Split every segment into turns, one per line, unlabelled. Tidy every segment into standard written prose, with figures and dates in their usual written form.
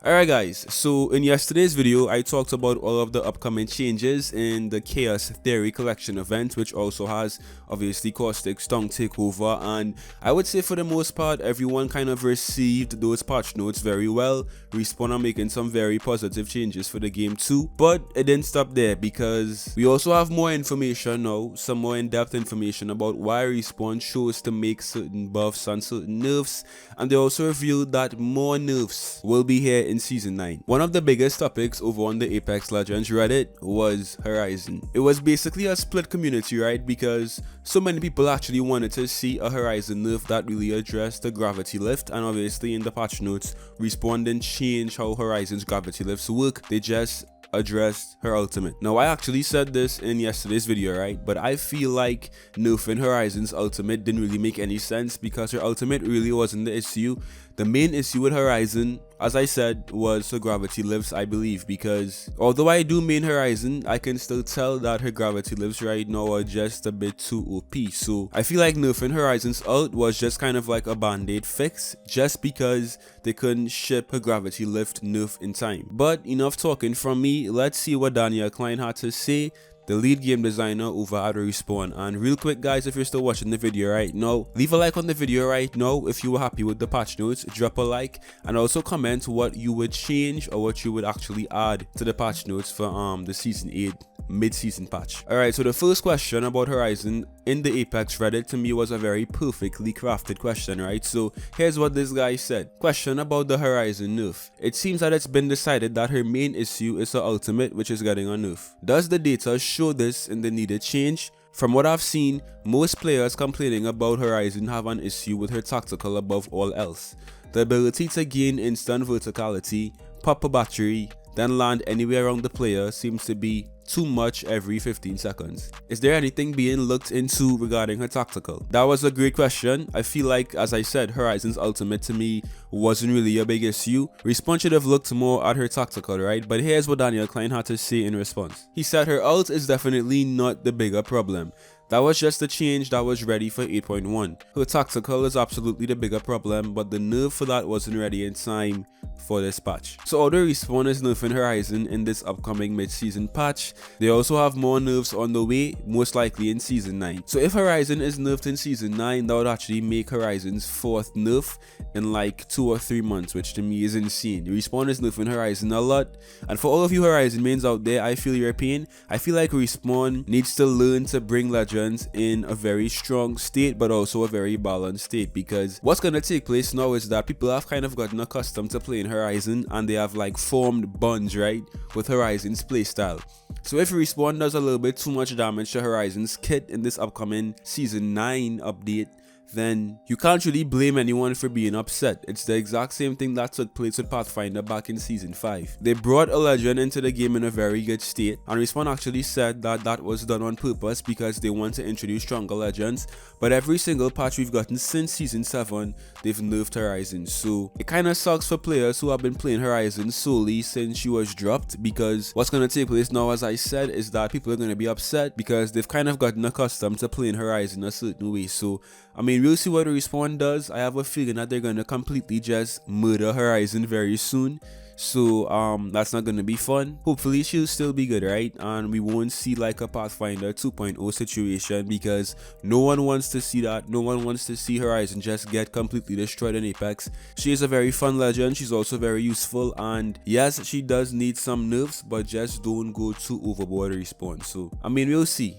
Alright guys, so in yesterday's video I talked about all of the upcoming changes in the Chaos Theory collection event, which also has obviously Caustic's tongue takeover, and I would say for the most part everyone kind of received those patch notes very well. Respawn are making some very positive changes for the game too, but it didn't stop there because we also have more information now, some more in-depth information about why Respawn chose to make certain buffs and certain nerfs, and they also revealed that more nerfs will be here in Season 9. One of the biggest topics over on the Apex Legends Reddit was Horizon. It was basically a split community, right? Because so many people actually wanted to see a Horizon nerf that really addressed the gravity lift, and obviously in the patch notes, Respawn didn't change how Horizon's gravity lifts work, they just addressed her ultimate. Now I actually said this in yesterday's video, right? But I feel like nerfing Horizon's ultimate didn't really make any sense because her ultimate really wasn't the issue. The main issue with Horizon, as I said, was her gravity lifts, I believe, because although I do main Horizon, I can still tell that her gravity lifts right now are just a bit too OP. So I feel like nerfing Horizon's ult was just kind of like a band-aid fix, just because they couldn't ship her gravity lift nerf in time. But enough talking from me, let's see what Daniel Klein had to say, the lead game designer over at Respawn. And real quick guys, if you're still watching the video right now, leave a like on the video right now. If you were happy with the patch notes, drop a like, and also comment what you would change or what you would actually add to the patch notes for the Season 8 mid-season patch. Alright, so the first question about Horizon in the Apex Reddit to me was a very perfectly crafted question, right? So here's what this guy said. Question about the Horizon nerf. It seems that it's been decided that her main issue is her ultimate, which is getting a nerf. Does the data show this in the needed change? From what I've seen, most players complaining about Horizon have an issue with her tactical above all else. The ability to gain instant verticality, pop a battery, then land anywhere around the player seems to be too much every 15 seconds. Is there anything being looked into regarding her tactical? That was a great question. I feel like, as I said, Horizon's ultimate to me wasn't really a big issue. Respawn should have looked more at her tactical, right? But here's what Daniel Klein had to say in response. He said her ult is definitely not the bigger problem. That was just a change that was ready for 8.1. Her tactical is absolutely the bigger problem, but the nerf for that wasn't ready in time for this patch. So although Respawn is nerfing Horizon in this upcoming mid-season patch, they also have more nerfs on the way, most likely in Season 9. So if Horizon is nerfed in Season 9, that would actually make Horizon's 4th nerf in like 2 or 3 months, which to me is insane. Respawn is nerfing Horizon a lot, and for all of you Horizon mains out there, I feel your pain. I feel like Respawn needs to learn to bring Legends in a very strong state, but also a very balanced state, because what's going to take place now is that people have kind of gotten accustomed to playing Horizon, and they have like formed bonds, right, with Horizon's playstyle. So if Respawn does a little bit too much damage to Horizon's kit in this upcoming Season 9 update, then you can't really blame anyone for being upset. It's the exact same thing that took place with Pathfinder back in Season 5. They brought a legend into the game in a very good state, and Respawn actually said that that was done on purpose because they want to introduce stronger legends, but every single patch we've gotten since Season 7, they've nerfed Horizon. So it kind of sucks for players who have been playing Horizon solely since she was dropped, because what's going to take place now, as I said, is that people are going to be upset because they've kind of gotten accustomed to playing Horizon a certain way. So I mean, we'll see what Respawn does. I have a feeling that they're going to completely just murder Horizon very soon. So that's not going to be fun. Hopefully she'll still be good, right? And we won't see like a Pathfinder 2.0 situation, because no one wants to see that. No one wants to see Horizon just get completely destroyed in Apex. She is a very fun legend. She's also very useful, and yes, she does need some nerfs, but just don't go too overboard, Respawn. So I mean, we'll see.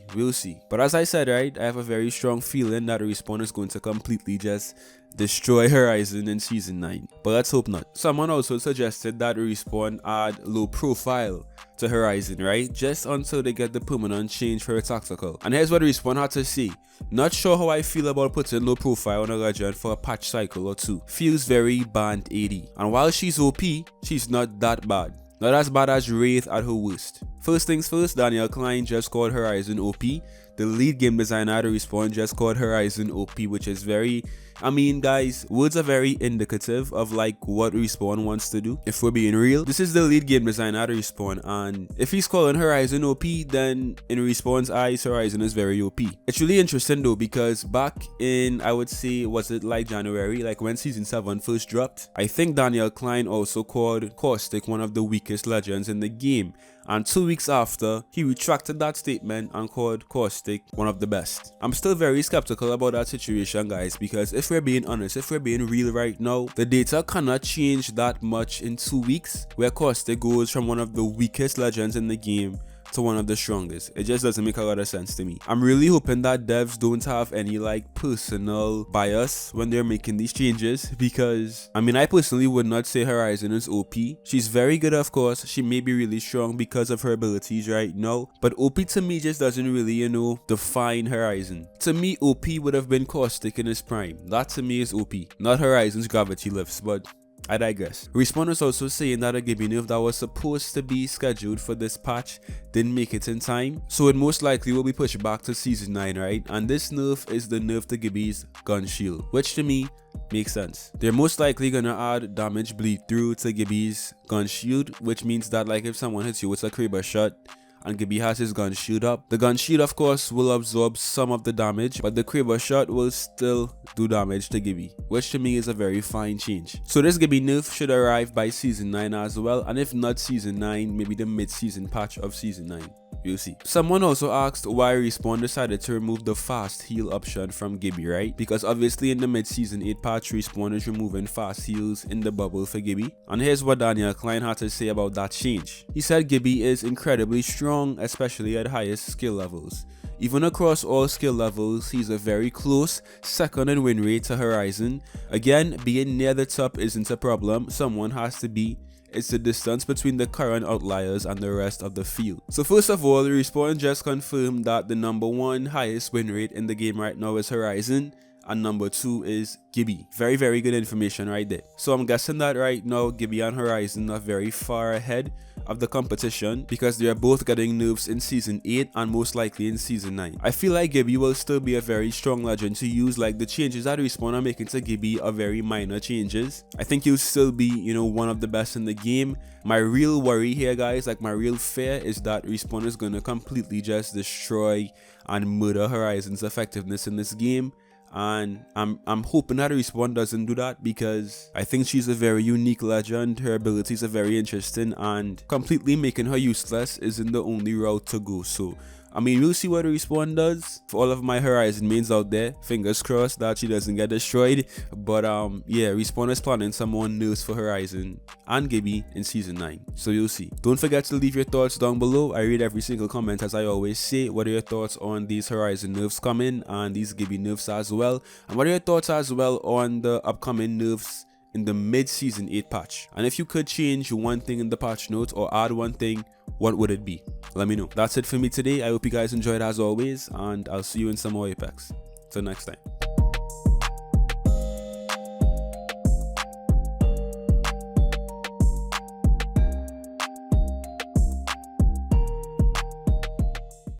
But as I said, right, I have a very strong feeling that Respawn is going to completely just destroy Horizon in Season 9, but let's hope not. Someone also suggested that Respawn add low profile to Horizon, right, just until they get the permanent change for her tactical. And here's what Respawn had to say. Not sure how I feel about putting low profile on a legend for a patch cycle or 2. Feels very band-aidy, and while she's OP, she's not that bad. Not as bad as Wraith at her worst. First things first, Daniel Klein just called Horizon OP. The lead game designer at Respawn just called Horizon OP, which is very, I mean guys, words are very indicative of like what Respawn wants to do. If we're being real, this is the lead game designer at Respawn, and if he's calling Horizon OP, then in Respawn's eyes, Horizon is very OP. It's really interesting though, because back in, I would say, was it like January, like when Season 7 first dropped, I think Daniel Klein also called Caustic one of the weakest legends in the game. And 2 weeks after, he retracted that statement and called Caustic one of the best. I'm still very skeptical about that situation, guys, because if we're being honest, if we're being real right now, the data cannot change that much in 2 weeks, where Caustic goes from one of the weakest legends in the game to one of the strongest. It just doesn't make a lot of sense to me. I'm really hoping that devs don't have any like personal bias when they're making these changes, because I mean, I personally would not say Horizon is OP. She's very good, of course. She may be really strong because of her abilities right now, but OP to me just doesn't really, you know, define Horizon. To me, OP would have been Caustic in his prime. That to me is OP, not Horizon's gravity lifts, but I digress. Respawn is also saying that a Gibby nerf that was supposed to be scheduled for this patch didn't make it in time, so it most likely will be pushed back to Season 9, right? And this nerf is the nerf to Gibby's gun shield, which to me makes sense. They're most likely gonna add damage bleed through to Gibby's gun shield, which means that like if someone hits you with a Kraber shot and Gibby has his gun shield up, the gun shield of course will absorb some of the damage, but the Kraber shot will still do damage to Gibby, which to me is a very fine change. So this Gibby nerf should arrive by Season 9 as well, and if not Season 9, maybe the mid-season patch of Season 9. You'll see. Someone also asked why Respawn decided to remove the fast heal option from Gibby, right? Because obviously in the mid-season 8 patch, Respawn is removing fast heals in the bubble for Gibby. And here's what Daniel Klein had to say about that change. He said Gibby is incredibly strong, especially at highest skill levels. Even across all skill levels, he's a very close second in win rate to Horizon. Again, being near the top isn't a problem, someone has to be. It's the distance between the current outliers and the rest of the field. So first of all, Respawn just confirmed that the #1 highest win rate in the game right now is Horizon, and #2 is Gibby. Very, very good information right there. So I'm guessing that right now Gibby and Horizon are very far ahead of the competition, because they are both getting nerfs in Season 8 and most likely in Season 9. I feel like Gibby will still be a very strong legend to use. Like the changes that Respawn are making to Gibby are very minor changes. I think he'll still be, you know, one of the best in the game. My real worry here, guys, like my real fear is that Respawn is gonna completely just destroy and murder Horizon's effectiveness in this game. And I'm hoping that Respawn doesn't do that, because I think she's a very unique legend. Her abilities are very interesting, and completely making her useless isn't the only route to go. So I mean, we'll see what Respawn does. For all of my Horizon mains out there, fingers crossed that she doesn't get destroyed. But yeah, Respawn is planning some more nerfs for Horizon and Gibby in Season 9. So you'll see. Don't forget to leave your thoughts down below. I read every single comment, as I always say. What are your thoughts on these Horizon nerfs coming and these Gibby nerfs as well? And what are your thoughts as well on the upcoming nerfs in the mid-season 8 patch? And if you could change one thing in the patch notes or add one thing, what would it be? Let me know. That's it for me today. I hope you guys enjoyed as always, and I'll see you in some more Apex. Till next time.